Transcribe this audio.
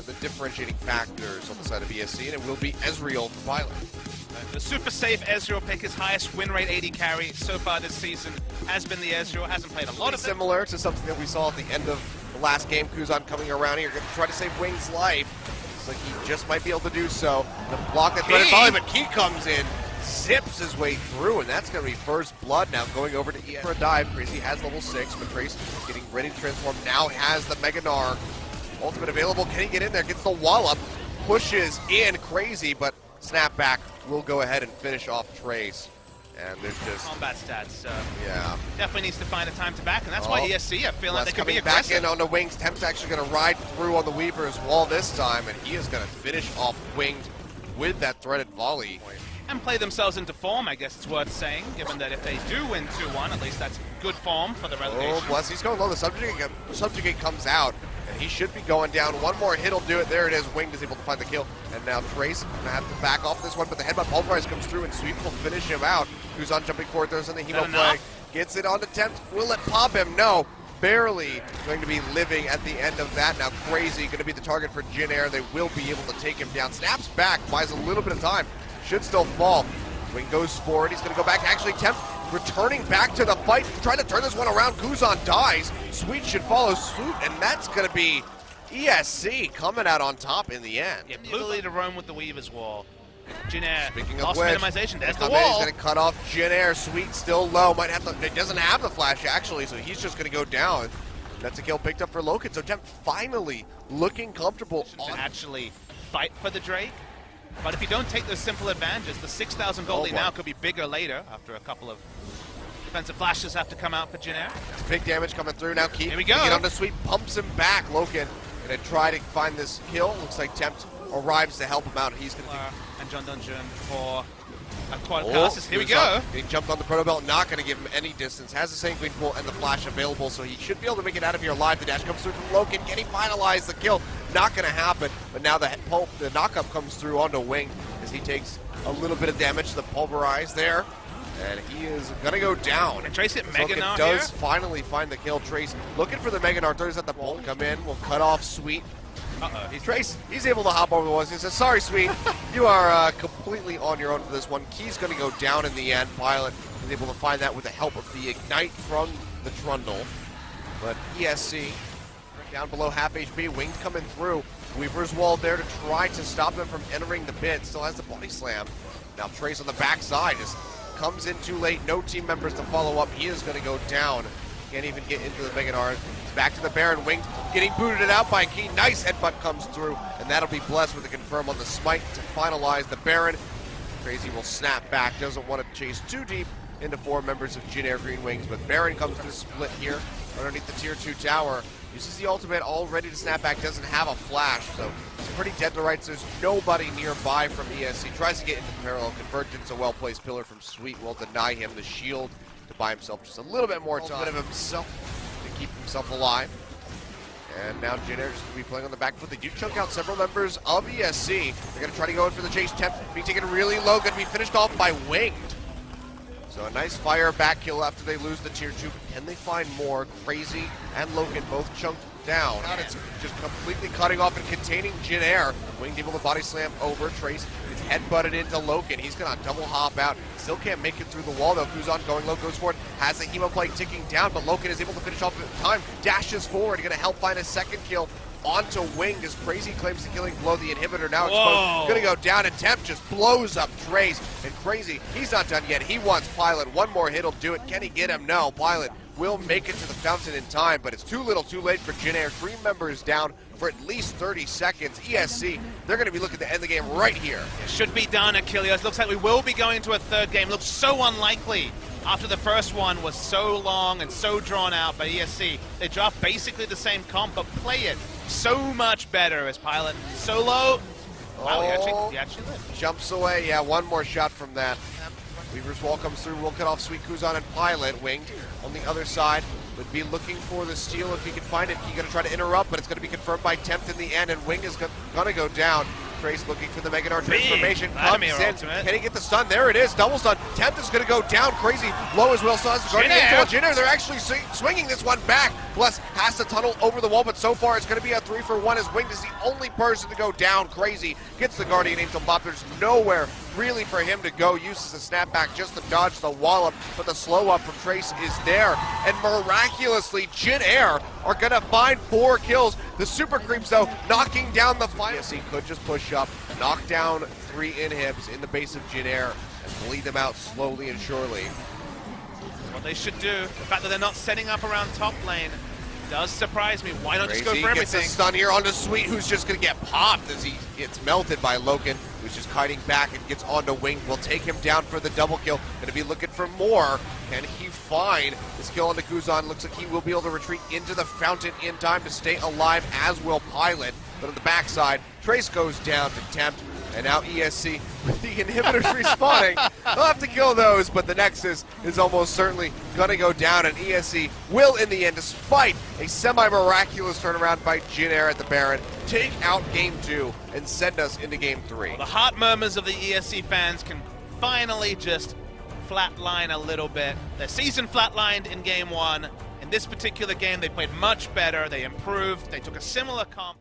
the differentiating factors on the side of ESC, and it will be Ezreal for Pilot. The super safe Ezreal pick, his highest win rate 80 carry so far this season has been the Ezreal. Hasn't played a lot of it. Similar to something that we saw at the end of the last game. Kuzan coming around here, going to try to save Wing's life. Looks like he just might be able to do so. The block that threaded volley, but Key comes in, zips his way through, and that's going to be first blood now going over to ES for a dive. Crazy has level 6, but Trace getting ready to transform. Now has the Mega Gnar ultimate available. Can he get in there? Gets the wallop, pushes in Crazy, but snapback will go ahead and finish off Trace. And there's just combat stats. Yeah, definitely needs to find a time to back, and that's why ESC are feeling like they could be back aggressive. in on the Wings. Temp's actually going to ride through on the Weaver's wall this time, and he is going to finish off Winged with that threaded volley. And play themselves into form, I guess it's worth saying, given that if they do win 2-1, at least that's good form for the relegation. Oh, bless, he's going low. The Subjugate comes out, and he should be going down. One more hit will do it. There it is. Winged is able to find the kill. And now Trace going to have to back off this one, but the headbutt pulverize comes through, and Sweep will finish him out. Kuzan jumping forward, throws in the Hemo play. Gets it on the Tempt. Will it pop him? No. Barely going to be living at the end of that. Now Crazy going to be the target for Jin Air. They will be able to take him down. Snaps back, buys a little bit of time. Should still fall. Wing goes forward. He's going to go back. Actually, Tempt returning back to the fight. Trying to turn this one around. Kuzan dies. Sweet should follow suit, and that's going to be ESC coming out on top in the end. Yeah, ability to roam with the Weaver's wall. Jin Air, speaking of lost which, minimization. There's the wall. He's going to cut off Jin Air. Sweet still low. Might have to. It doesn't have the flash actually, so he's just going to go down. That's a kill picked up for Loken. So Tempt finally looking comfortable to actually fight for the Drake. But if you don't take those simple advantages, the 6,000 goldie now could be bigger later after a couple of defensive flashes have to come out for Jin Air. Big damage coming through now. Keep here we go. Get on the Sweep, pumps him back. Loken going to try to find this kill. Looks like Tempt arrives to help him out. He's going to and John Dungeon for a quad passes. Here we go. He jumped on the Proto Belt, not going to give him any distance. Has the Sanguine Pool and the flash available, so he should be able to make it out of here alive. The dash comes through from Loken. Can he finalize the kill? Not going to happen. But now the knockup comes through onto Wing as he takes a little bit of damage. The pulverize there. And he is going to go down. And Trace hit Mega Gnar does finally find the kill. Trace looking for the Mega Gnar. Throws at the bolt. Come in. Will cut off Sweet. Trace, he's able to hop over the walls. He says, sorry, Sweet. You are completely on your own for this one. Key's going to go down in the end. Pilot is able to find that with the help of the Ignite from the Trundle. But ESC down below half HP. Winged coming through. Weaver's wall there to try to stop them from entering the pit. Still has the body slam. Now Trace on the backside just comes in too late. No team members to follow up. He is going to go down. Can't even get into the Mega Gnar. Back to the Baron. Wing getting booted out by Key. Nice headbutt comes through, and that'll be blessed with a confirm on the smite to finalize the Baron. Crazy will snap back. Doesn't want to chase too deep into 4 members of Jin Air Green Wings, but Baron comes to the split here underneath the tier 2 tower. Uses the ultimate all ready to snap back. Doesn't have a flash, so it's pretty dead to rights. There's nobody nearby from ESC. Tries to get into the parallel convergence. A well-placed pillar from Sweet will deny him the shield to buy himself just a little bit more time of himself to keep himself alive. And now Jin Air is going to be playing on the back foot. They do chunk out several members of ESC. They're going to try to go in for the chase. Tempt being taken really low. Going to be finished off by Winged. So a nice fire back kill after they lose the tier 2. Can they find more? Crazy and Loken both chunked down. It's just completely cutting off and containing Jin Air. Winged able to body slam over. Trace is headbutted into Loken. He's going to double hop out. Still can't make it through the wall though. Kuzan going low, goes for it. Has the Hemo play ticking down, but Loken is able to finish off in time. Dashes forward. Going to help find a second kill onto Winged as Crazy claims the killing blow. The inhibitor now exposed. Going to go down, and Tempt just blows up Trace. And Crazy, he's not done yet. He wants Pilot. One more hit will do it. Can he get him? No. Pilot will make it to the fountain in time, but it's too little too late for Jin Air. 3 members down for at least 30 seconds. ESC, they're going to be looking to end the game right here. It should be done, Achilles. Looks like we will be going to a 3rd game. Looks so unlikely after the first one was so long and so drawn out by ESC. They draft basically the same comp, but play it so much better as Pilot. Solo. Wow, he actually lived. Jumps away. Yeah, one more shot from that. Weaver's wall comes through. Will cut off Sweet Kuzan and Pilot. Winged on the other side would be looking for the steal if he can find it. He's going to try to interrupt, but it's going to be confirmed by Tempt in the end, and Wing is going to go down. Trace looking for the Mega Nart Big transformation. Vladimir Comes in. ultimate. Can he get the stun? There it is. Double stun. Tempt is going to go down crazy. Low as well. So it's going to get Jin Air. They're actually swinging this one back. Bless has to tunnel over the wall, but so far it's going to be a 3-for-1 as Winged is the only person to go down crazy. Gets the Guardian Angel Bop. There's nowhere really for him to go. Uses the snapback just to dodge the wallop, but the slow up from Trace is there. And miraculously, Jin Air are going to find 4 kills. The Super Creeps, though, knocking down the final. Yes, he could just push up, knock down 3 inhibs in the base of Jin Air, and bleed them out slowly and surely. What they should do. The fact that they're not setting up around top lane does surprise me. Why not just go for Gets everything? a stun here onto Sweet, who's just going to get popped as he gets melted by Loken, who's just kiting back and gets onto Wing. Will take him down for the double kill. Going to be looking for more. Can he find this kill onto Guzan? Looks like he will be able to retreat into the fountain in time to stay alive, as will Pilot. But on the backside, Trace goes down to Tempt. And now ESC with the inhibitors respawning. They'll have to kill those, but the Nexus is almost certainly going to go down, and ESC will, in the end, despite a semi-miraculous turnaround by Jin Air at the Baron, take out Game 2 and send us into Game 3. Well, the heart murmurs of the ESC fans can finally just flatline a little bit. Their season flatlined in Game 1. In this particular game, they played much better. They improved. They took a similar comp.